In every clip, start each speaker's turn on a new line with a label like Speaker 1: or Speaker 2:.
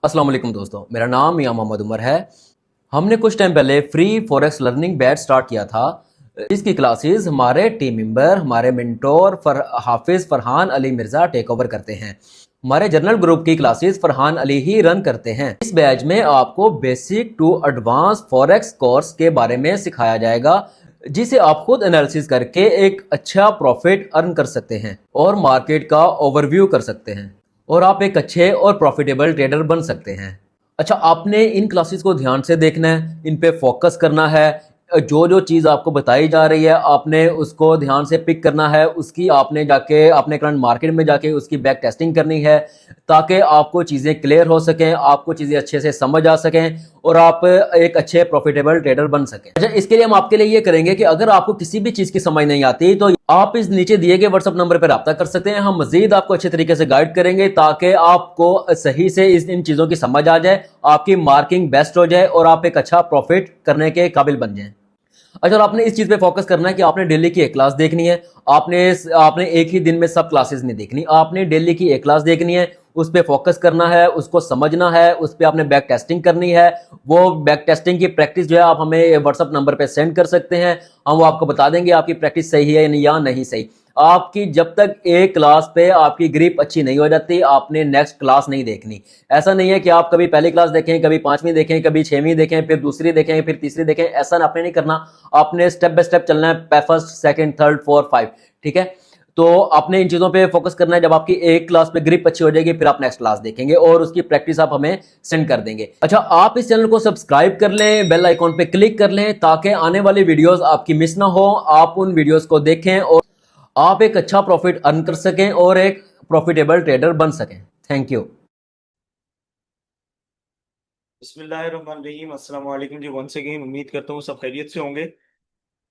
Speaker 1: अस्सलाम वालेकुम दोस्तों, मेरा नाम मियां मोहम्मद उमर है। हमने कुछ टाइम पहले free forex learning batch start किया था। इसकी क्लासेस हमारे टीम मेंबर, हमारे mentor Hafiz Farhan Ali Mirza take over करते हैं। हमारे जर्नल ग्रुप की क्लासेस फरहान अली ही रन करते हैं। इस बैच में आपको basic to advance forex course के बारे में सिखाया जाएगा, जिसे आप खुद एनालिसिस करके एक अच्छा प्रॉफिट अर्न कर सकते हैं और मार्केट का ओवरव्यू कर सकते हैं और आप एक अच्छे और प्रॉफिटेबल ट्रेडर बन सकते हैं। अच्छा, आपने इन क्लासेस को ध्यान से देखना है, इन पे फोकस करना है। जो जो चीज़ आपको बताई जा रही है आपने उसको ध्यान से पिक करना है, उसकी आपने जाके अपने करंट मार्केट में जाके उसकी बैक टेस्टिंग करनी है, ताकि आपको चीज़ें क्लियर हो सकें, आपको चीज़ें अच्छे से समझ आ सकें और आप एक अच्छे प्रॉफिटेबल ट्रेडर बन सकें। अच्छा, इसके लिए हम आपके लिए ये करेंगे कि अगर आपको किसी भी चीज़ की समझ नहीं आती तो आप इस नीचे दिए गए व्हाट्सएप नंबर पर रब्ता कर सकते हैं। हम मजीद आपको अच्छे तरीके से गाइड करेंगे ताकि आपको सही से इन चीज़ों की समझ आ जाए, आपकी मार्किंग बेस्ट हो जाए और आप एक अच्छा प्रॉफिट करने के काबिल बन जाएं। अच्छा, और आपने इस चीज पे फोकस करना है कि आपने डेली की एक क्लास देखनी है। आपने आपने एक ही दिन में सब क्लासेस नहीं देखनी, आपने डेली की एक क्लास देखनी है, उस पर फोकस करना है, उसको समझना है, उस पर आपने बैक टेस्टिंग करनी है। वो बैक टेस्टिंग की प्रैक्टिस जो है आप हमें व्हाट्सअप नंबर पे सेंड कर सकते हैं। हम वो आपको बता देंगे आपकी प्रैक्टिस सही है या नहीं सही। आपकी जब तक एक क्लास पे आपकी ग्रिप अच्छी नहीं हो जाती, आपने नेक्स्ट क्लास नहीं देखनी। ऐसा नहीं है कि आप कभी पहली क्लास देखें, कभी पांचवीं देखें, कभी छठवीं देखें, फिर दूसरी देखें, फिर तीसरी देखें, ऐसा आपने नहीं करना। आपने स्टेप बाय स्टेप चलना है, first second third fourth five. ठीक है, तो आपने इन चीजों पे फोकस करना है। जब आपकी एक क्लास पे ग्रिप अच्छी हो जाएगी फिर आप नेक्स्ट क्लास देखेंगे और उसकी प्रैक्टिस आप हमें सेंड कर देंगे। अच्छा, आप इस चैनल को सब्सक्राइब कर लें, बेल आइकॉन पे क्लिक कर लें ताकि आने वाली वीडियोस आपकी मिस ना हो। आप उन वीडियोस को देखें और आप एक अच्छा प्रॉफिट अर्न कर सकें और एक प्रॉफिटेबल ट्रेडर बन सकें। Thank you.
Speaker 2: बिस्मिल्लाहिर्रहमानिर्रहीम। अस्सलाम वालेकुम जी। वंस अगेन उम्मीद करता हूँ सब खैरियत से होंगे।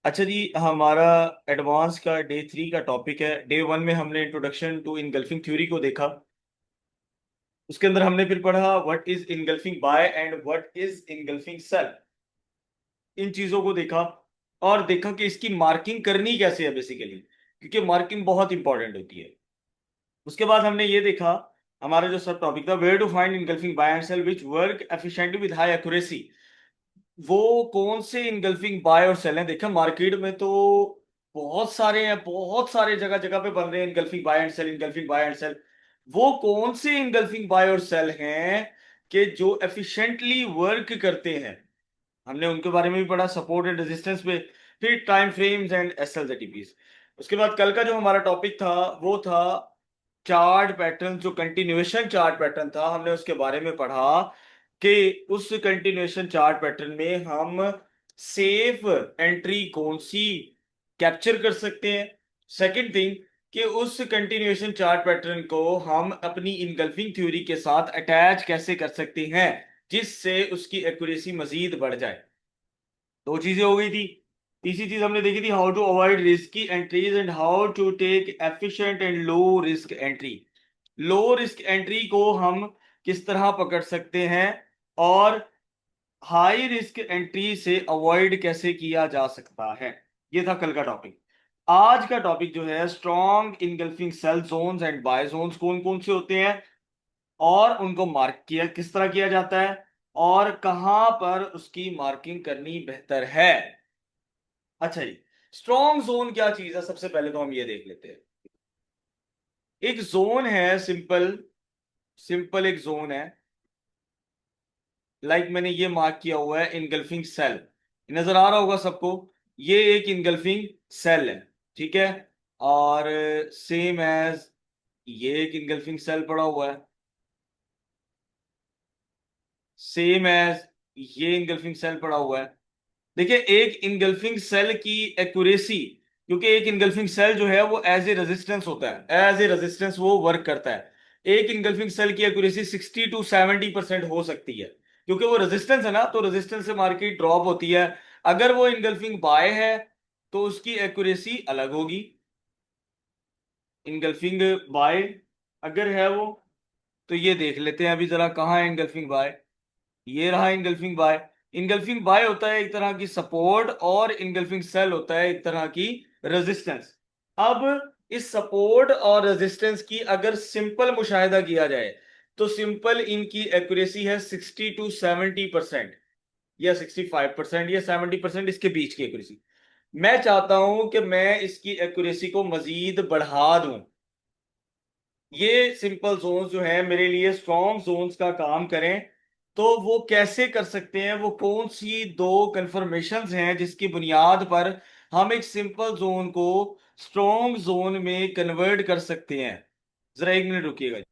Speaker 2: अच्छा जी, हमारा एडवांस का डे 3 का टॉपिक है। डे 1 में हमने इंट्रोडक्शन टू इनगल्फिंग थ्योरी को देखा। उसके अंदर हमने फिर पढ़ा what is engulfing bye and what is engulfing cell. इन चीजों को देखा और देखा कि इसकी मार्किंग करनी कैसे है बेसिकली, क्योंकि मार्किंग बहुत इंपॉर्टेंट होती है। उसके बाद हमने ये देखा, हमारा जो सब टॉपिक था, where to find engulfing bye and sell which work efficiently with high accuracy. वो कौन से इनगल्फिंग बाय और सेल हैं। देखा मार्केट में तो बहुत सारे हैं, बहुत सारे जगह जगह पे बन रहे हैं engulfing bye and sell, engulfing bye and sell. वो कौन से इनगल्फिंग बाय और सेल हैं कि जो एफिशिएंटली वर्क करते हैं, हमने उनके बारे में भी पढ़ा, सपोर्ट एंड रेजिस्टेंस पे। फिर time frames and SL ATPs. उसके बाद कल का जो हमारा टॉपिक था वो था चार्ट पैटर्न। जो कंटिन्यूएशन चार्ट पैटर्न था हमने उसके बारे में पढ़ा कि उस कंटिन्यूएशन चार्ट पैटर्न में हम सेफ एंट्री कौन सी कैप्चर कर सकते हैं। सेकंड थिंग, कि उस कंटिन्यूएशन चार्ट पैटर्न को हम अपनी इनगल्फिंग थ्योरी के साथ अटैच कैसे कर सकते हैं जिससे उसकी एक्यूरेसी मजीद बढ़ जाए। दो चीजें हो गई थी। तीसरी चीज हमने देखी थी how to avoid risky entries and how to take efficient and low risk entry. Low risk entry को हम किस तरह पकड़ सकते हैं और हाई रिस्क एंट्री से अवॉइड कैसे किया जा सकता है। ये था कल का टॉपिक। आज का टॉपिक जो है strong engulfing sell zones and buy zones कौन कौन से होते हैं और उनको मार्क किया किस तरह किया जाता है और कहां पर उसकी मार्किंग करनी बेहतर है। अच्छा जी, स्ट्रॉन्ग जोन क्या चीज है, सबसे पहले तो हम ये देख लेते हैं। एक जोन है, सिंपल सिंपल एक जोन है। मैंने ये मार्क किया हुआ है इनगल्फिंग सेल, नजर आ रहा होगा सबको। ये एक इनगल्फिंग सेल है, ठीक है। और सेम एज ये एक इनगल्फिंग सेल पड़ा हुआ है, सेम एज ये इनगल्फिंग सेल पड़ा हुआ है। देखिए एक इनगल्फिंग सेल की एक्यूरेसी, क्योंकि एक इनगल्फिंग सेल जो है वो एज ए रेजिस्टेंस होता है, एज ए रेजिस्टेंस वो वर्क करता है। एक इनगल्फिंग सेल की एक्यूरेसी 60 to 70% हो सकती है, क्योंकि वो रेजिस्टेंस है ना, तो रेजिस्टेंस से मार्केट ड्रॉप होती है। अगर वो इनगल्फिंग बाय है तो उसकी एक्यूरेसी अलग होगी। इनगल्फिंग बाय अगर है वो, तो ये देख लेते हैं अभी जरा कहाँ है इनगल्फिंग बाय। ये रहा इनगल्फिंग बाय। इनगल्फिंग बाय होता है एक तरह की सपोर्ट और इनगल्फिंग सेल होता है एक तरह की रेजिस्टेंस। अब इस सपोर्ट और रेजिस्टेंस की अगर सिंपल मुशाहिदा किया जाए तो सिंपल इनकी एक्यूरेसी है 60 to 70% या 65% या 70% इसके बीच की एक्यूरेसी। मैं चाहता हूं कि मैं इसकी एक्यूरेसी को मजीद बढ़ा दूं। ये सिंपल जोन्स जो है मेरे लिए स्ट्रॉन्ग जोन्स का काम करें, तो वो कैसे कर सकते हैं? वो कौन सी दो कंफर्मेशंस हैं जिसकी बुनियाद पर हम एक सिंपल जोन को स्ट्रॉन्ग जोन में कन्वर्ट कर सकते हैं? जरा 1 मिनट रुकिएगा।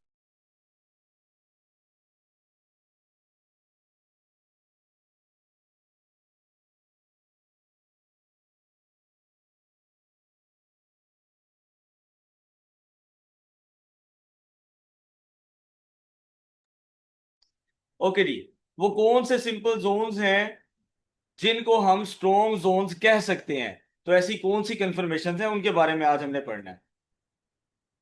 Speaker 2: ओके जी, वो कौन से सिंपल जोन्स हैं जिनको हम स्ट्रॉन्ग जोन्स कह सकते हैं? तो ऐसी कौन सी कंफर्मेशंस हैं, उनके बारे में आज हमने पढ़ना है।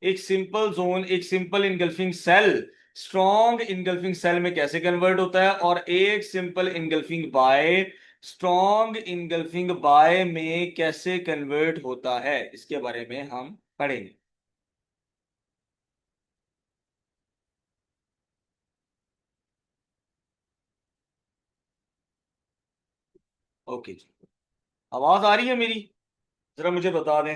Speaker 2: एक सिंपल जोन, एक simple engulfing sell strong engulfing sell में कैसे कन्वर्ट होता है, और एक simple engulfing buy strong engulfing buy में कैसे कन्वर्ट होता है, इसके बारे में हम पढ़ेंगे। ओके जी, आवाज आ रही है मेरी? जरा मुझे बता दें,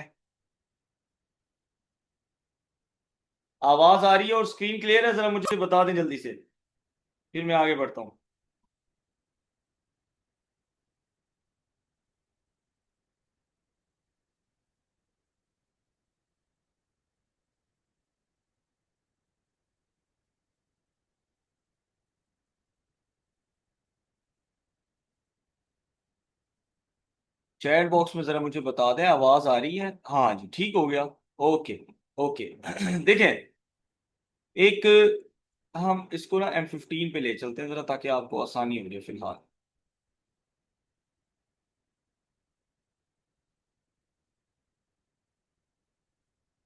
Speaker 2: आवाज आ रही है और स्क्रीन क्लियर है? जरा मुझे बता दें जल्दी से, फिर मैं आगे बढ़ता हूँ। चैट बॉक्स में जरा मुझे बता दें आवाज आ रही है? हाँ जी, ठीक हो गया। ओके। ओके देखें, एक हम इसको ना M15 पे ले चलते हैं जरा, ताकि आपको आसानी हो जाए फिलहाल।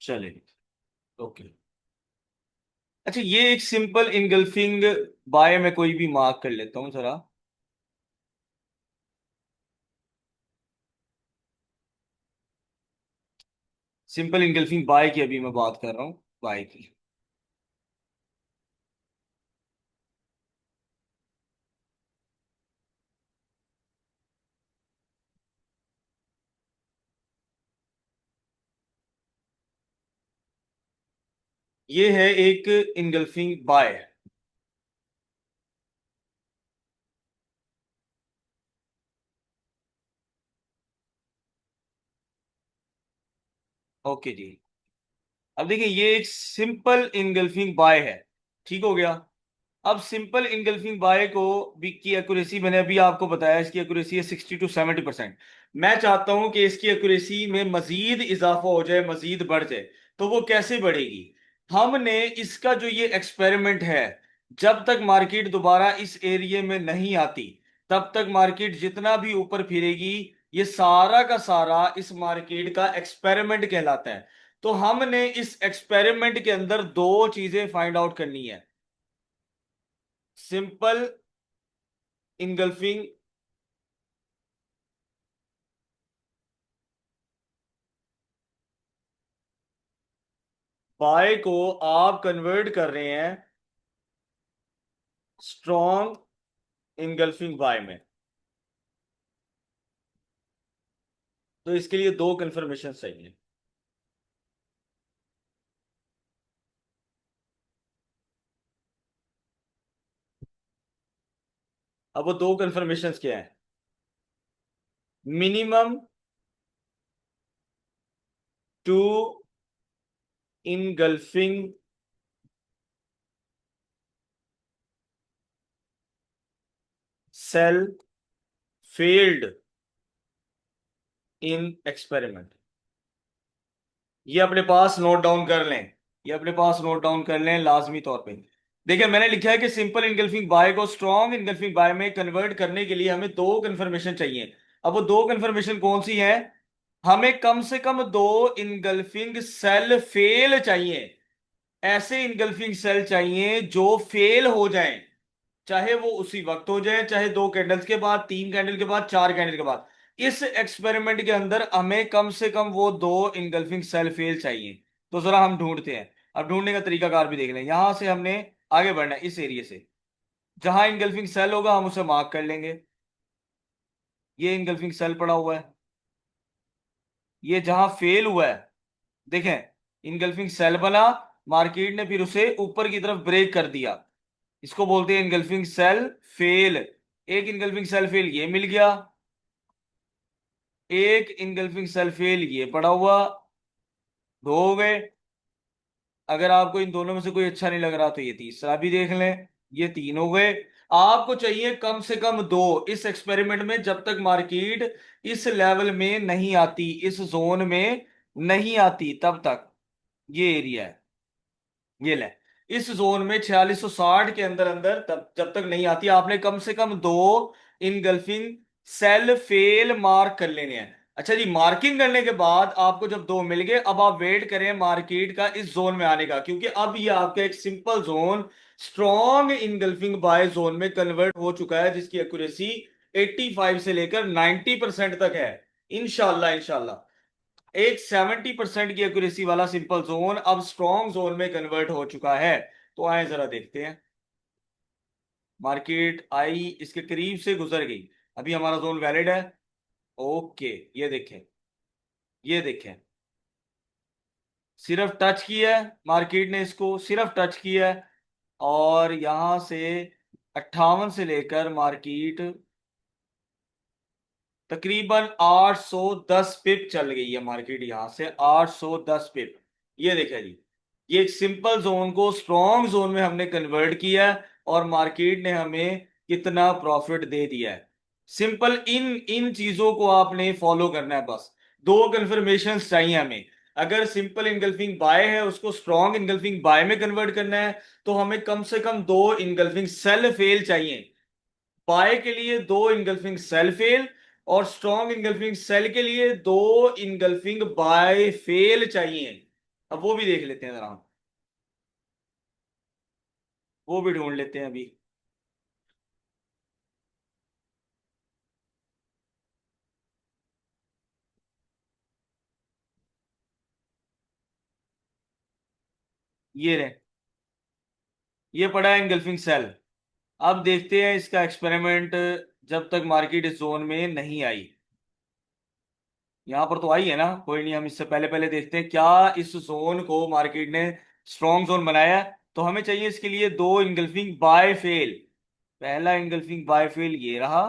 Speaker 2: चले। ओके। अच्छा, ये एक सिंपल इनगल्फिंग बाय में कोई भी मार्क कर लेता हूँ जरा। सिंपल इनगल्फिंग बाय की अभी मैं बात कर रहा हूँ, बाय की। ये है एक इनगल्फिंग बाय। ओके जी, अब देखिए ये एक सिंपल इनगल्फिंग बाय है। ठीक हो गया। अब सिंपल इनगल्फिंग बाय को भी की एक्यूरेसी मैंने अभी आपको बताया, इसकी एक्यूरेसी है 60 to 70%। मैं चाहता हूं कि इसकी एक्यूरेसी में मजीद इजाफा हो जाए, मजीद बढ़ जाए। तो वो कैसे बढ़ेगी? हमने इसका जो ये एक्सपेरिमेंट है, जब तक मार्केट दोबारा इस एरिया में नहीं आती, तब तक मार्केट जितना भी ऊपर फिरेगी, ये सारा का सारा इस मार्केट का एक्सपेरिमेंट कहलाता है। तो हमने इस एक्सपेरिमेंट के अंदर दो चीजें फाइंड आउट करनी है। सिंपल इनगल्फिंग बाय को आप कन्वर्ट कर रहे हैं स्ट्रॉन्ग इनगल्फिंग बाय में। तो इसके लिए दो कंफर्मेशन चाहिए। अब वो दो कंफर्मेशन क्या है? Minimum two engulfing sell failed in experiment. ये अपने पास नोट डाउन कर लें, ये अपने पास नोट डाउन कर लें लाजमी तौर पे। देखिए, मैंने लिखा है कि सिंपल इनगल्फिंग बाय को स्ट्रॉन्ग इनगल्फिंग बाय में कन्वर्ट करने के लिए हमें दो कन्फर्मेशन चाहिए। अब वो दो कन्फर्मेशन कौन सी है? हमें कम से कम दो इनगल्फिंग सेल फेल चाहिए। ऐसे इनगल्फिंग सेल चाहिए जो फेल हो जाएं, चाहे वो उसी वक्त हो जाए, चाहे दो कैंडल्स के बाद, तीन कैंडल के बाद, चार कैंडल के बाद। इस एक्सपेरिमेंट के अंदर हमें कम से कम वो दो इनगल्फिंग सेल फेल चाहिए। तो जरा हम ढूंढते हैं। अब ढूंढने का तरीकाकार भी देख लें। यहां से हमने आगे बढ़ना है इस एरिया से। जहां इनगल्फिंग सेल होगा हम उसे मार्क कर लेंगे। ये इनगल्फिंग सेल पड़ा हुआ है। ये जहां फेल हुआ है, देखें इनगल्फिंग सेल बना, मार्केट ने फिर उसे ऊपर की तरफ ब्रेक कर दिया, इसको बोलते हैं इनगल्फिंग सेल फेल। एक इनगल्फिंग सेल फेल ये मिल गया, एक इनगल्फिंग सेल फेल ये पड़ा हुआ, दो हो गए। अगर आपको इन दोनों में से कोई अच्छा नहीं लग रहा तो ये तीसरा भी देख लें, ये तीन हो गए। आपको चाहिए कम से कम दो इस एक्सपेरिमेंट में, जब तक मार्केट इस लेवल में नहीं आती, इस जोन में नहीं आती तब तक। ये एरिया है, ये ले, इस जोन में 4660 के अंदर अंदर तब जब तक नहीं आती, आपने कम से कम दो इनगल्फिंग सेल फेल मार्क कर लेने हैं। अच्छा जी, मार्किंग करने के बाद आपको जब दो मिल गए, अब आप वेट करें मार्केट का इस जोन में आने का, क्योंकि अब ये आपका एक simple zone strong engulfing buy zone में कन्वर्ट हो चुका है, जिसकी एक्यूरेसी 85 से लेकर 90% तक है। इंशाल्लाह इंशाल्लाह एक 70% की एक्यूरेसी वाला सिंपल जोन अब स्ट्रॉन्ग जोन में कन्वर्ट हो चुका है। तो आए जरा देखते हैं। मार्केट आई इसके करीब से गुजर गई, अभी हमारा जोन वैलिड है। ओके, ये देखें, ये देखें, सिर्फ टच किया है मार्केट ने, इसको सिर्फ टच किया है, और यहां से 58 से लेकर मार्केट तकरीबन 810 पिप चल गई है। मार्केट यहां से 810 पिप, ये देखा जी, ये एक सिंपल जोन को स्ट्रॉन्ग जोन में हमने कन्वर्ट किया है, और मार्केट ने हमें कितना प्रॉफिट दे दिया है। सिंपल इन इन चीजों को आपने फॉलो करना है बस। दो कंफर्मेशन चाहिए हमें। अगर सिंपल इनगल्फिंग बाय है उसको स्ट्रॉन्ग इनगल्फिंग बाय में कन्वर्ट करना है, तो हमें कम से कम दो इनगल्फिंग सेल फेल चाहिए। बाय के लिए दो इनगल्फिंग सेल फेल, और स्ट्रॉन्ग इनगल्फिंग सेल के लिए दो इनगल्फिंग बाय फेल चाहिए। अब वो भी देख लेते हैं जरा हम, वो भी ढूंढ लेते हैं अभी। ये रहे, ये पड़ा है इनगल्फिंग सेल। अब देखते हैं इसका एक्सपेरिमेंट, जब तक मार्केट इस जोन में नहीं आई। यहां पर तो आई है ना, कोई नहीं, हम इससे पहले पहले देखते हैं क्या इस जोन को मार्केट ने स्ट्रॉन्ग जोन बनाया है। तो हमें चाहिए इसके लिए दो इनगल्फिंग बाय फेल। पहला इनगल्फिंग बाय फेल ये रहा,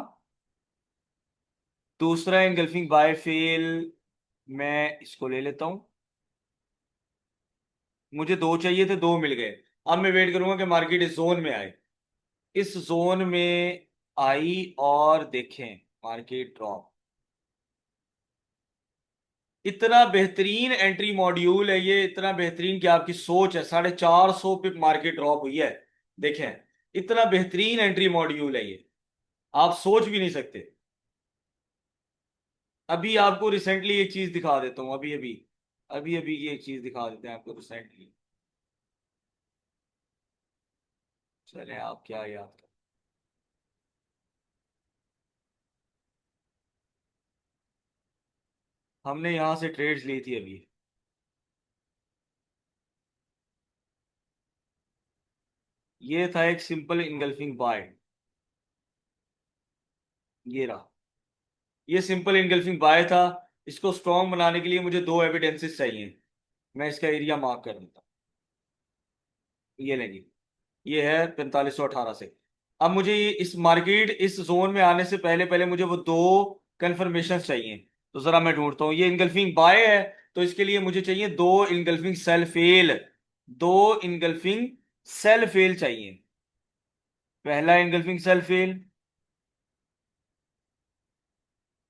Speaker 2: दूसरा एंगल्फिंग बायफेल, मैं इसको ले लेता हूं। मुझे दो चाहिए थे, दो मिल गए। अब मैं वेट करूंगा कि मार्केट इस जोन में आए। इस जोन में आई, और देखें मार्केट ड्रॉप। इतना बेहतरीन एंट्री मॉड्यूल है ये, इतना बेहतरीन कि आपकी सोच है। 450 पिप मार्केट ड्रॉप हुई है, देखें, इतना बेहतरीन एंट्री मॉड्यूल है ये, आप सोच भी नहीं सकते। अभी आपको रिसेंटली एक चीज दिखा देता हूँ, अभी अभी अभी अभी ये एक चीज दिखा देते हैं आपको रिसेंटली। चले आप क्या याद कर, हमने यहां से ट्रेड्स ली थी अभी। ये था एक सिंपल इनगल्फिंग बाय, ये रहा, ये सिंपल इनगल्फिंग बाय था। इसको स्ट्रॉन्ग बनाने के लिए मुझे दो एविडेंसेस चाहिए। मैं इसका एरिया मार्क कर देता हूँ, ये लेंगे, ये है 4518 से। अब मुझे ये इस मार्केट इस जोन में आने से पहले पहले मुझे वो दो कंफर्मेशन चाहिए। तो जरा मैं ढूंढता हूँ, ये इनगल्फिंग बाय है, तो इसके लिए मुझे चाहिए दो इनगल्फिंग सेल फेल, दो इनगल्फिंग सेल फेल चाहिए। पहला इनगल्फिंग सेल फेल,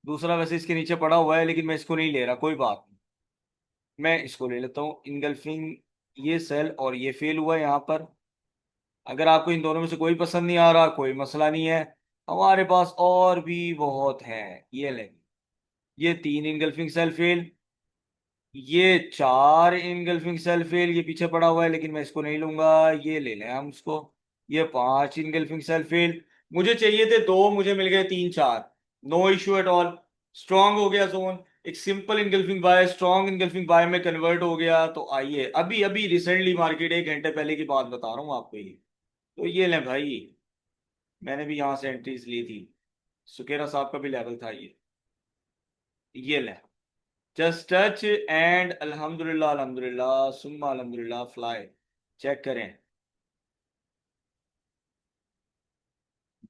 Speaker 2: दूसरा वैसे इसके नीचे पड़ा हुआ है लेकिन मैं इसको नहीं ले रहा, कोई बात नहीं, मैं इसको ले लेता हूँ इनगल्फिंग ये सेल, और ये फेल हुआ है यहाँ पर। अगर आपको इन दोनों में से कोई पसंद नहीं आ रहा, कोई मसला नहीं है, हमारे पास और भी बहुत है। ये लें, ये तीन इनगल्फिंग सेल फेल, ये चार इनगल्फिंग सेल फेल, ये पीछे पड़ा हुआ है लेकिन मैं इसको नहीं लूंगा, ये ले लें हम इसको। ये पांच इनगल्फिंग सेल फेल, मुझे चाहिए थे दो, मुझे मिल गए तीन चार, no issue at all. Strong हो गया जोन, एक simple engulfing buy strong engulfing buy में कन्वर्ट हो गया। तो आइए, अभी अभी रिसेंटली मार्केट 1 घंटे पहले की बात बता रहा हूँ आपको ये, तो ये लें भाई, मैंने भी यहाँ से एंट्रीज ली थी, सुकेरा साहब का भी लेवल था ये लें। जस्ट टच एंड अल्हम्दुलिल्लाह अल्हम्दुलिल्लाह सुम्मा अल्हम्दुलिल्लाह फ्लाई। चेक करें,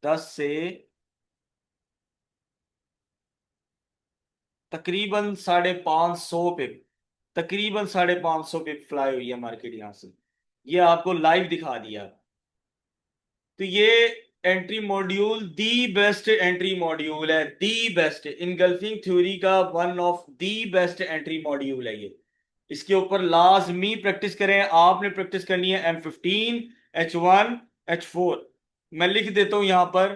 Speaker 2: 10 से तकरीबन 550 पे, तकरीबन 550 पे फ्लाई हुई है मार्केट यहाँ से। ये आपको लाइव दिखा दिया। तो ये entry module the best entry module है, दी बेस्ट इनगल्फिंग थ्योरी का one of the best entry module है ये। इसके ऊपर लाजमी प्रैक्टिस करें। आपने प्रैक्टिस करनी है M15, H1, H4। मैं लिख देता हूं यहां पर,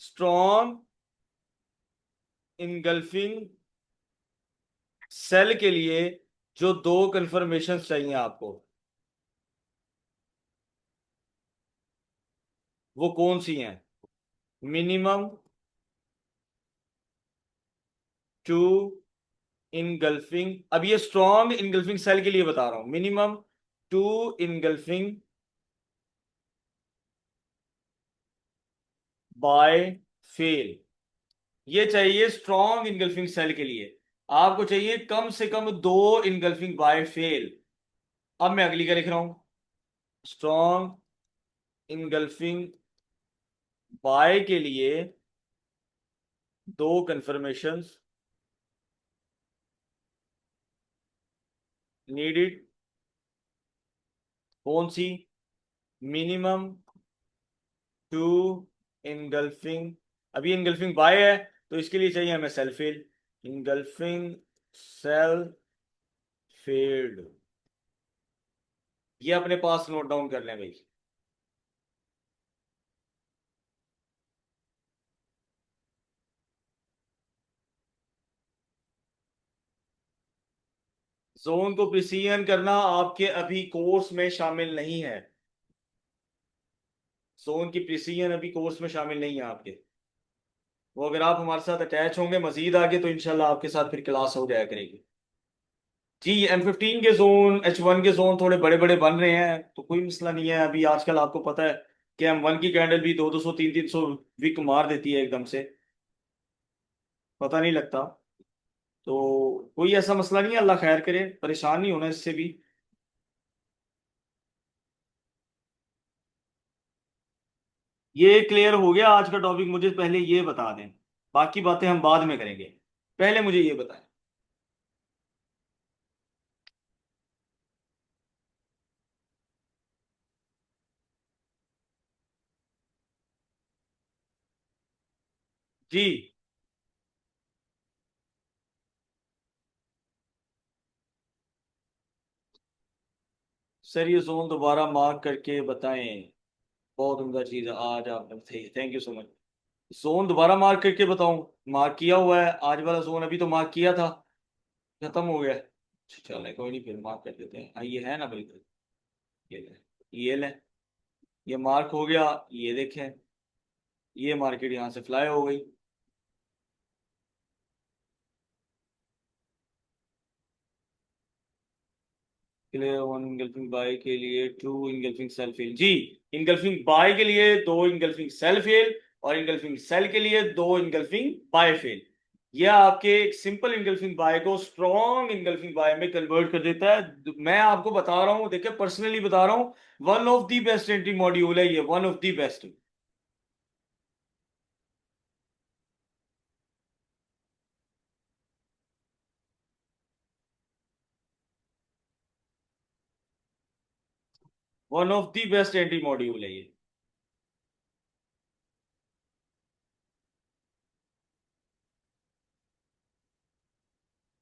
Speaker 2: स्ट्रॉन्ग इनगल्फिंग सेल के लिए जो दो कंफर्मेशन चाहिए आपको, वो कौन सी हैं? मिनिमम टू इनगल्फिंग, अब ये स्ट्रॉन्ग इनगल्फिंग सेल के लिए बता रहा हूं, minimum two engulfing buy fail. ये चाहिए स्ट्रॉन्ग इनगल्फिंग सेल के लिए। आपको चाहिए कम से कम दो इनगल्फिंग बाय फेल। अब मैं अगली का लिख रहा हूं, स्ट्रॉन्ग इनगल्फिंग बाय के लिए दो कंफर्मेशंस नीडेड। कौन सी? मिनिमम टू इनगल्फिंग, अभी इनगल्फिंग बाय है तो इसके लिए चाहिए हमें sell fail. Engulfing sell failed, ये अपने पास नोट डाउन कर लें भाई। जोन को प्रिसीजन करना आपके अभी कोर्स में शामिल नहीं है। जोन की प्रिसीजन अभी कोर्स में शामिल नहीं है आपके। वो अगर आप हमारे साथ अटैच होंगे मजीद आगे तो इंशाल्लाह आपके साथ फिर क्लास हो जाया करेगी। जी, M15 के जोन, H1 के जोन थोड़े बड़े बड़े बन रहे हैं तो कोई मसला नहीं है। अभी आजकल आपको पता है कि M1 की कैंडल भी 200 300 विक मार देती है एकदम से, पता नहीं लगता। तो कोई ऐसा मसला नहीं है, अल्लाह खैर करे, परेशान नहीं होना इससे भी। ये क्लियर हो गया आज का टॉपिक? मुझे पहले ये बता दें, बाकी बातें हम बाद में करेंगे। पहले मुझे ये बताएं। जी सर, ये जोन दोबारा मार्क करके बताएं। बहुत उम्दा चीज है आज आपने बताई, thank you so much. Zone दोबारा मार्क करके बताऊं? मार्क किया हुआ है, आज वाला जोन अभी तो मार्क किया था, खत्म हो गया। चलो कोई नहीं, फिर मार्क कर देते हैं। हाँ, ये है ना बिल्कुल, ये ले, ये ले, ये मार्क हो गया। ये देखें, ये मार्केट यहाँ से फ्लाई हो गई। क्लियर वन इंगल्फिंग बाय के लिए टू इंगल्फिंग सेल फेल। जी, इंगल्फिंग बाय के लिए दो इंगल्फिंग सेल फेल, और इंगल्फिंग सेल के लिए दो इंगल्फिंग बाय फेल। यह आपके एक सिंपल इंगल्फिंग बाय को स्ट्रॉन्ग इंगल्फिंग बाय में कन्वर्ट कर देता है। मैं आपको बता रहा हूं, देखिए पर्सनली बता रहा हूं, one of the best entry module है ये, one of the best. One of the best entry module है ये।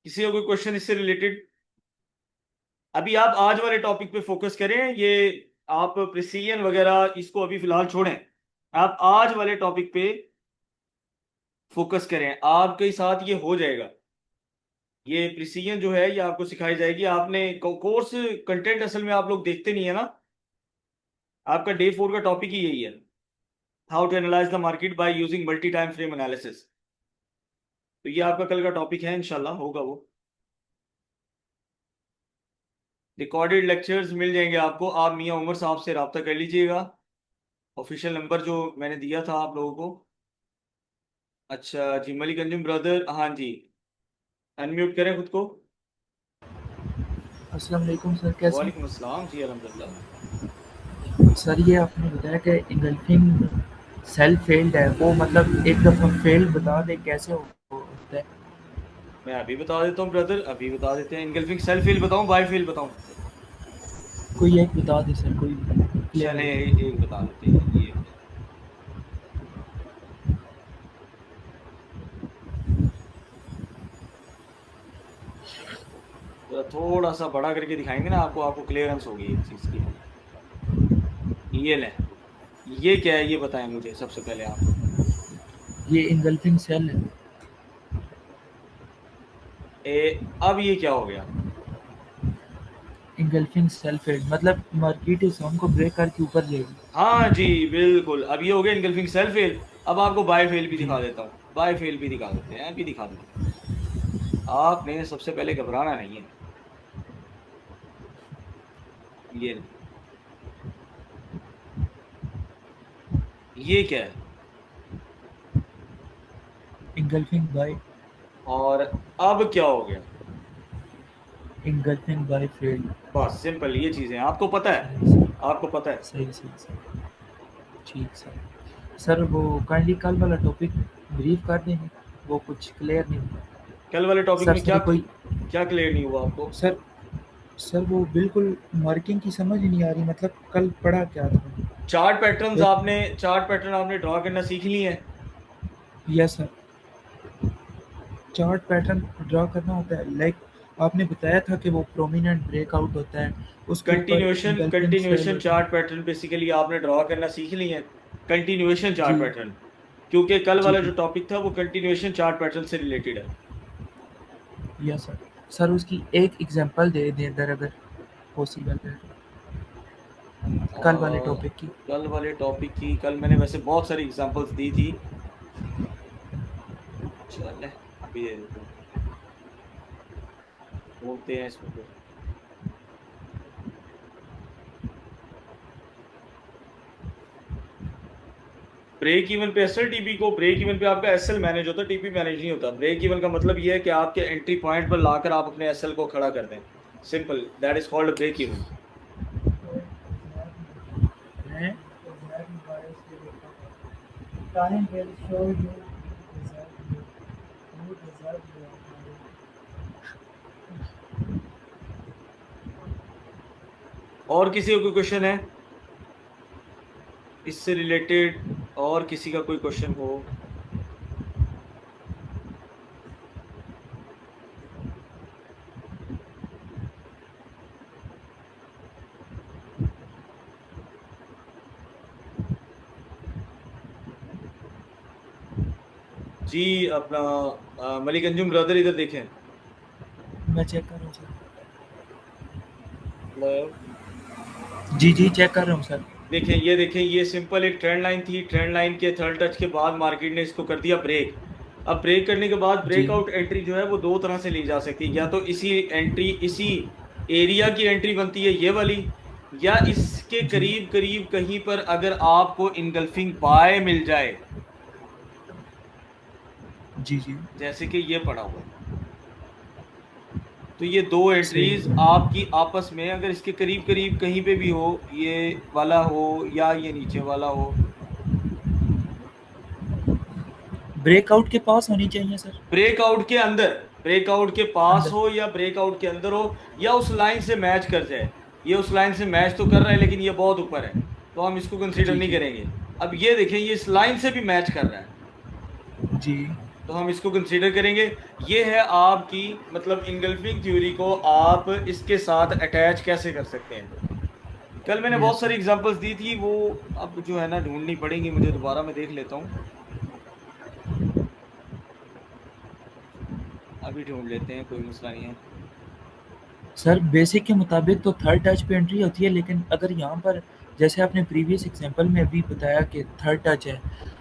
Speaker 2: किसी का कोई क्वेश्चन इससे रिलेटेड? अभी आप आज वाले टॉपिक पे फोकस करें, ये आप प्रिसीजन वगैरह इसको अभी फिलहाल छोड़ें। आप आज वाले टॉपिक पे फोकस करें, आपके साथ ये हो जाएगा। ये प्रिसीजन जो है ये आपको सिखाई जाएगी। आपने कोर्स कंटेंट असल में आप लोग देखते नहीं है ना, आपका डे 4 का टॉपिक ही यही है, how to analyse the market by using multi time frame analysis. तो ये आपका कल का टॉपिक है, इंशाल्लाह होगा वो। रिकॉर्डेड लेक्चर्स मिल जाएंगे आपको, आप मियाँ उमर साहब से रब्ता कर लीजिएगा। ऑफिशियल नंबर जो मैंने दिया था आप लोगों को। अच्छा जी, मलिक अंजुम ब्रदर, हाँ जी, अनम्यूट करें खुद को।
Speaker 3: अस्सलाम वालेकुम सर, कैसे
Speaker 2: वालेकुम अस्सलाम जी, अल्हम्दुलिल्लाह।
Speaker 3: हैं सर? ये आपने बताया कि इंगल्फिंग सेल फेल्ड है, वो मतलब एक दफ़ा फेल बता दे कैसे होता है?
Speaker 2: मैं अभी बता देता हूँ ब्रदर, अभी बता देते हैं। इनगल्फिंग सेल्फ फेल बताऊँ, बाय फेल बताऊँ?
Speaker 3: कोई एक बता दे सर, कोई क्लियर
Speaker 2: चले
Speaker 3: हो जाए।
Speaker 2: एक बता देते हैं ये। तो थोड़ा सा बड़ा करके दिखाएंगे ना आपको, आपको क्लियरेंस होगी एक चीज की। ये ले, ये क्या है ये बताएं मुझे सबसे पहले आप।
Speaker 3: ये इंगल्फिंग सेल है।
Speaker 2: अब ये क्या हो गया?
Speaker 3: इंगल्फिंग सेल फेल्ड मतलब मार्केट इस जोन को ब्रेक करके ऊपर जाएगी।
Speaker 2: हाँ जी बिल्कुल, अब ये हो गया इनगल्फिंग सेल्फ फेल। अब आपको बाय फेल भी
Speaker 3: जी
Speaker 2: दिखा देता हूँ, बाय फेल भी दिखा देते हैं, अभी दिखा देते हैं। आपने सबसे पहले घबराना नहीं है। ये ले। ये क्या है?
Speaker 3: इंगल्फिंग बाय,
Speaker 2: और अब क्या हो गया?
Speaker 3: Engulfing buy failed.
Speaker 2: बस सिंपल ये चीजें आपको पता है, आपको पता है।
Speaker 3: सही सही सही, ठीक सर। सर वो काइंडली कल वाला टॉपिक ब्रीफ कर देंगे, वो कुछ क्लियर नहीं हुआ।
Speaker 2: कल वाले टॉपिक
Speaker 3: सर
Speaker 2: में क्या
Speaker 3: सर कोई
Speaker 2: क्या क्लियर नहीं हुआ आपको?
Speaker 3: सर सर वो बिल्कुल मार्किंग की समझ ही नहीं आ रही, मतलब कल पढ़ा क्या था?
Speaker 2: चार्ट पैटर्न्स
Speaker 3: एक,
Speaker 2: आपने, चार्ट पैटर्न आपने ड्रॉ करना सीख लिए हैं।
Speaker 3: Yes sir, chart pattern draw करना होता है, लाइक आपने बताया था कि वो प्रोमिनेंट ब्रेकआउट होता है, उसके ऊपर
Speaker 2: कंटिन्यूएशन
Speaker 3: इंगल्फिंग सेल
Speaker 2: कंटिन्यूएशन
Speaker 3: होता
Speaker 2: चार्ट
Speaker 3: है।
Speaker 2: पैटर्न बेसिकली आपने ड्रॉ करना सीख लिए हैं। कंटिन्यूएशन
Speaker 3: जी
Speaker 2: चार्ट पैटर्न, क्योंकि कल
Speaker 3: जी
Speaker 2: वाला
Speaker 3: जी,
Speaker 2: जो टॉपिक था वो कंटिन्यूएशन चार्ट पैटर्न से रिलेटेड है।
Speaker 3: Yes sir. सर उसकी एक एग्जांपल दे दें अगर अगर पॉसिबल है कल वाले
Speaker 2: और
Speaker 3: टॉपिक की।
Speaker 2: कल वाले टॉपिक की, कल मैंने वैसे बहुत सारी एग्जांपल्स दी थी। चल अभी दे देता हूँ, बोलते हैं इसमें फिर। ब्रेक इवन पे एसएल टीपी को, ब्रेक इवन पे आपका एसएल मैनेज होता है, टीपी मैनेज नहीं होता। ब्रेक इवन का मतलब ये है कि आपके एंट्री पॉइंट पर लाकर आप अपने एसएल को खड़ा कर दें। Simple, that is called break even.
Speaker 3: हैं?
Speaker 2: और किसी का कोई क्वेश्चन है इससे रिलेटेड? और किसी का कोई क्वेश्चन हो? जी अपना मलिक अंजुम ब्रदर इधर देखें।
Speaker 3: मैं चेक कर रहा हूँ सर।
Speaker 2: मतलब
Speaker 3: जी जी, चेक कर रहा हूँ सर।
Speaker 2: देखें, ये देखें, ये सिंपल एक ट्रेंड लाइन थी। ट्रेंड लाइन के थर्ड टच के बाद मार्केट ने इसको कर दिया ब्रेक। अब ब्रेक करने के बाद
Speaker 3: जी
Speaker 2: ब्रेकआउट एंट्री जो है वो दो तरह से ली जा सकती है। या तो इसी एंट्री, इसी एरिया की एंट्री बनती है ये वाली, या इसके
Speaker 3: जी
Speaker 2: करीब करीब कहीं पर अगर आपको इनगल्फिंग बाय मिल जाए,
Speaker 3: जी जी,
Speaker 2: जैसे कि ये पड़ा हुआ है, तो ये दो
Speaker 3: सही।
Speaker 2: एंट्रीज आपकी आपस में अगर इसके करीब करीब कहीं पे भी हो, ये वाला हो या ये नीचे वाला हो।
Speaker 3: ब्रेकआउट के पास होनी चाहिए सर।
Speaker 2: ब्रेकआउट के अंदर, ब्रेकआउट के पास
Speaker 3: अंदर।
Speaker 2: हो या ब्रेकआउट के अंदर हो, या उस लाइन से मैच कर जाए। ये उस लाइन से मैच तो कर रहा है लेकिन ये बहुत ऊपर है, तो हम इसको कंसीडर
Speaker 3: जी
Speaker 2: नहीं
Speaker 3: जी
Speaker 2: करेंगे। अब ये देखें, ये इस लाइन से भी मैच कर रहा है,
Speaker 3: जी,
Speaker 2: तो हम इसको कंसीडर करेंगे। ये है आपकी मतलब इंगल्फिंग थ्योरी को आप इसके साथ अटैच कैसे कर सकते हैं। कल मैंने बहुत
Speaker 3: यस
Speaker 2: सारी
Speaker 3: सर।
Speaker 2: एग्जांपल्स दी थी, वो अब जो है ना ढूंढनी पड़ेंगी मुझे, दोबारा मैं देख लेता हूँ। अभी ढूंढ लेते हैं, कोई मसला नहीं है।
Speaker 3: सर बेसिक के मुताबिक तो थर्ड टच पे एंट्री होती है, लेकिन अगर यहाँ पर जैसे आपने प्रीवियस एग्जांपल में अभी बताया कि थर्ड टच है,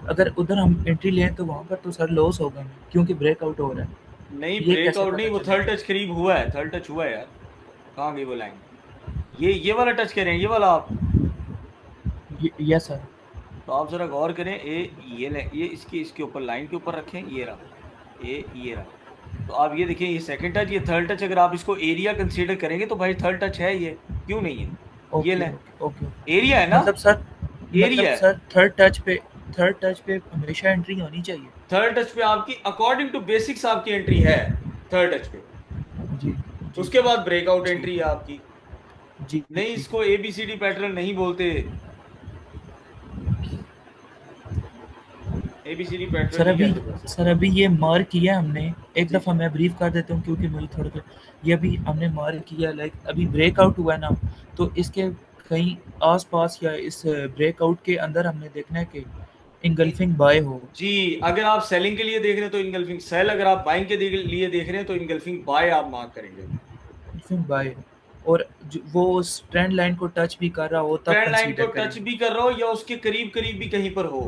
Speaker 3: अगर उधर हम एंट्री लें तो वहाँ पर तो सर लॉस होगा हमें, क्योंकि ब्रेकआउट हो रहा
Speaker 2: नहीं
Speaker 3: है। ये कैसे
Speaker 2: ब्रेकआउट
Speaker 3: पता
Speaker 2: नहीं, वो
Speaker 3: चले?
Speaker 2: थर्ड टच करीब हुआ है, थर्ड टच हुआ है यार। कहाँ गई वो लाइन? ये वाला टच करें, ये वाला आप।
Speaker 3: Yes sir.
Speaker 2: तो आप जरा गौर करें, ये लें, ये इसके ऊपर लाइन के ऊपर रखें, ये रहा, ये रहा। तो आप ये देखिए, ये सेकंड टच, ये थर्ड टच, अगर आप इसको एरिया कंसीडर करेंगे तो भाई थर्ड टच है ये, क्यों नहीं है? ये
Speaker 3: ओके
Speaker 2: लें,
Speaker 3: ओके ओके।
Speaker 2: एरिया है ना,
Speaker 3: मतलब सर,
Speaker 2: एरिया है।
Speaker 3: थर्ड टच पे हमेशा एंट्री होनी चाहिए।
Speaker 2: थर्ड टच पे आपकी अकॉर्डिंग टू बेसिक्स आपकी एंट्री है थर्ड टच पे।
Speaker 3: जी जी
Speaker 2: उसके बाद ब्रेकआउट
Speaker 3: जी
Speaker 2: एंट्री है आपकी।
Speaker 3: जी
Speaker 2: नहीं,
Speaker 3: जी।
Speaker 2: इसको ABCD पैटर्न नहीं बोलते, ABCD पैटर्न
Speaker 3: सर
Speaker 2: नहीं
Speaker 3: अभी
Speaker 2: कहते बस।
Speaker 3: सर अभी ये मार्क किया हमने। एक
Speaker 2: जी
Speaker 3: दफ़ा
Speaker 2: जी।
Speaker 3: मैं ब्रीफ कर देता हूँ क्योंकि मुझे थोड़ा सा ये अभी हमने मार्क किया, लाइक अभी ब्रेकआउट हुआ है ना, तो इसके कहीं आसपास या इस ब्रेकआउट के अंदर हमने देखना है कि इंगल्फिंग बाय हो।
Speaker 2: जी, अगर आप सेलिंग के लिए देख रहे हैं तो इनगल्फिंग सेल, अगर आप बाइंग के लिए देख रहे हैं तो इनगल्फिंग बाय आप मार्क करेंगे।
Speaker 3: इंगल्फिंग बाय, और वो उस ट्रेंड लाइन को टच भी कर रहा हो तब
Speaker 2: ट्रेंड लाइन को
Speaker 3: कंसीडर
Speaker 2: टच
Speaker 3: करेंगे।
Speaker 2: भी कर रहा हो या उसके करीब करीब भी कहीं पर हो,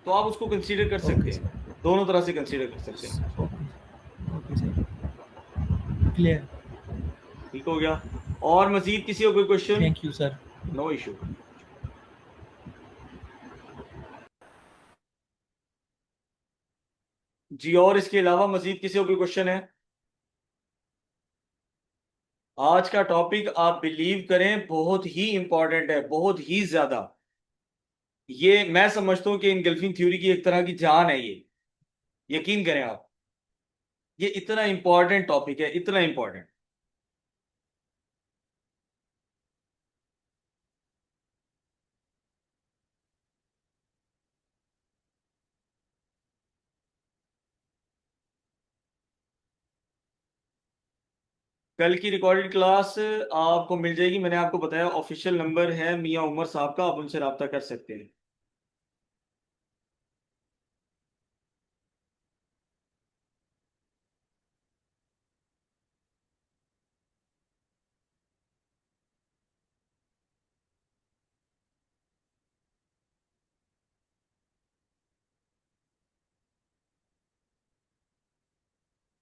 Speaker 2: तो आप उसको कंसीडर कर
Speaker 3: ओके
Speaker 2: सकते हैं।
Speaker 3: सर।
Speaker 2: दोनों तरह से कंसीडर कर सकते हैं।
Speaker 3: Okay okay sir, clear.
Speaker 2: ठीक हो गया। और मजीद किसी को कोई question?
Speaker 3: Thank you sir.
Speaker 2: No issue. जी, और इसके अलावा मजीद किसी को कोई क्वेश्चन है? आज का टॉपिक आप बिलीव करें बहुत ही इंपॉर्टेंट है, बहुत ही ज्यादा। ये मैं समझता हूं कि इनगल्फिंग थ्योरी की एक तरह की जान है ये, यकीन करें आप। ये इतना इंपॉर्टेंट टॉपिक है, इतना इंपॉर्टेंट। कल की रिकॉर्डेड क्लास आपको मिल जाएगी, मैंने आपको बताया ऑफिशियल नंबर है मियां उमर साहब का, आप उनसे रब्ता कर सकते हैं।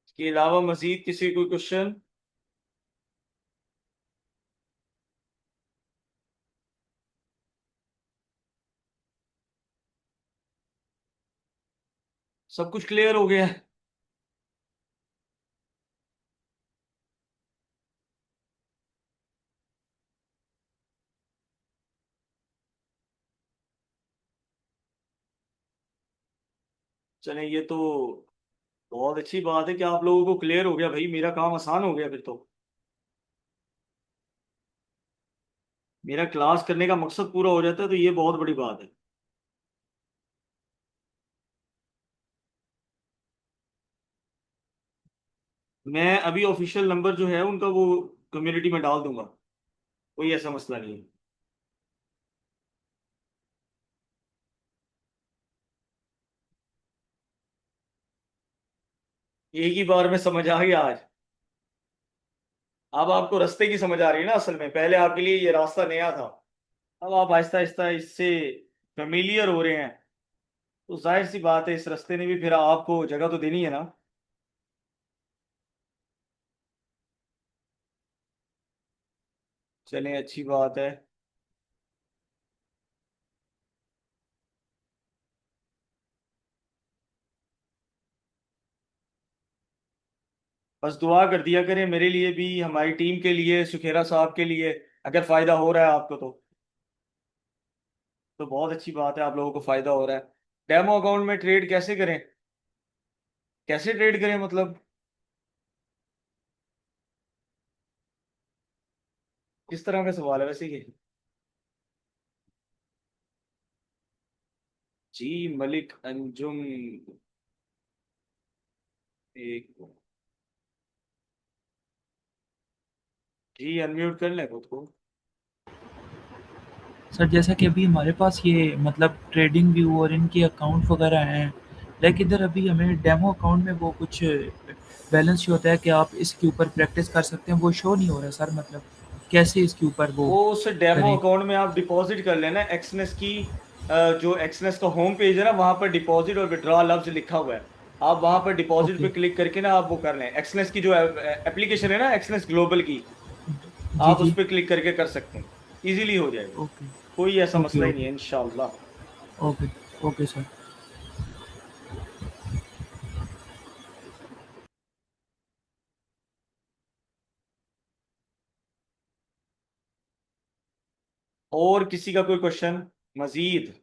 Speaker 2: इसके अलावा मजीद किसी कोई क्वेश्चन? सब कुछ क्लियर हो गया है? चलें, ये तो बहुत अच्छी बात है कि आप लोगों को क्लियर हो गया, भाई मेरा काम आसान हो गया फिर तो। मेरा क्लास करने का मकसद पूरा हो जाता है, तो ये बहुत बड़ी बात है। मैं अभी ऑफिशियल नंबर जो है उनका वो कम्युनिटी में डाल दूंगा, कोई ऐसा मसला नहीं है। एक ही बार में समझ आ गया आज। अब आपको रास्ते की समझ आ रही है ना, असल में पहले आपके लिए ये रास्ता नया था, अब आप आहिस्ता आहिस्ता इससे फेमिलियर हो रहे हैं, तो जाहिर सी बात है इस रास्ते ने भी फिर आपको जगह तो देनी है ना। चलें, अच्छी बात है। बस दुआ कर दिया करें मेरे लिए भी, हमारी टीम के लिए, सुखेरा साहब के लिए, अगर फायदा हो रहा है आपको तो बहुत अच्छी बात है, आप लोगों को फायदा हो रहा है। डेमो अकाउंट में ट्रेड कैसे करें, कैसे ट्रेड करें मतलब, किस तरह का सवाल है वैसे ये? जी, मलिक अंजुम, एक, जी अनम्यूट कर लें खुद को।
Speaker 3: सर जैसा कि अभी हमारे पास ये मतलब ट्रेडिंग व्यू और इनके अकाउंट वगैरह हैं, लाइक इधर अभी हमें डेमो अकाउंट में वो कुछ बैलेंस शो होता है कि आप इसके ऊपर प्रैक्टिस कर सकते हैं, वो शो नहीं हो रहा सर, मतलब कैसे इसके ऊपर वो
Speaker 2: वो उस डेमो
Speaker 3: करें।
Speaker 2: अकाउंट में आप डिपॉजिट कर लेना एक्सनेस की, जो एक्सनेस का होम पेज है ना, वहां पर डिपॉजिट और विड्रॉ लफ्ज लिखा हुआ है। आप वहां पर डिपॉजिट
Speaker 3: ओके
Speaker 2: पे क्लिक करके ना आप वो कर लें, एक्सनेस की जो एप्लीकेशन है ना, एक्सनेस ग्लोबल की,
Speaker 3: जी
Speaker 2: आप
Speaker 3: जी।
Speaker 2: उस पर क्लिक करके कर सकते हैं, इजीली हो जाएगा,
Speaker 3: ओके
Speaker 2: कोई ऐसा
Speaker 3: ओके
Speaker 2: मसला ही नहीं
Speaker 3: ओके
Speaker 2: है इंशाल्लाह।
Speaker 3: Okay okay sir.
Speaker 2: और किसी का कोई क्वेश्चन मजीद?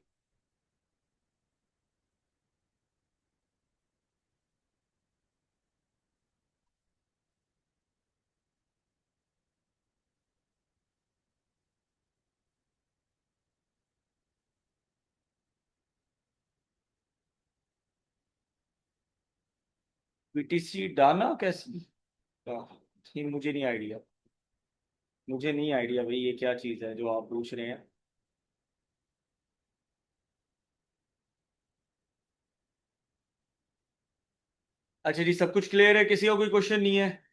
Speaker 2: बीटीसी डाना कैसी? ये मुझे नहीं आइडिया, मुझे नहीं आइडिया भाई, ये क्या चीज़ है जो आप पूछ रहे हैं? अच्छा जी, सब कुछ क्लियर है, किसी का कोई क्वेश्चन नहीं है?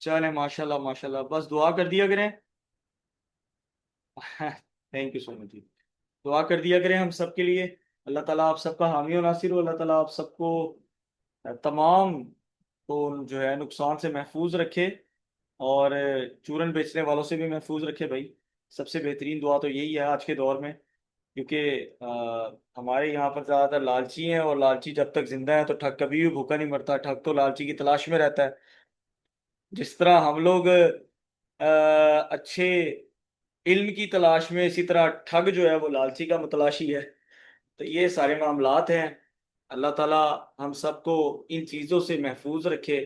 Speaker 2: चले माशाल्लाह माशाल्लाह, बस दुआ कर दिया करें। थैंक यू सो मच जी। दुआ कर दिया करें हम सब के लिए, अल्लाह ताला आप सबका हामी और नासिर हो, अल्लाह ताला आप सबको तमाम को जो है नुकसान से महफूज रखे, और चूरन बेचने वालों से भी महफूज रखे भाई। सबसे बेहतरीन दुआ तो यही है आज के दौर में, क्योंकि हमारे यहाँ पर ज़्यादातर लालची हैं, और लालची जब तक जिंदा है तो ठग कभी भी भूखा नहीं मरता, ठग तो लालची की तलाश में रहता है। जिस तरह हम लोग अच्छे इल्म की तलाश में, इसी तरह ठग जो है वो लालची का मुतलाशी है। तो ये सारे मामलात हैं। अल्लाह ताला हम सबको इन चीज़ों से महफूज रखे,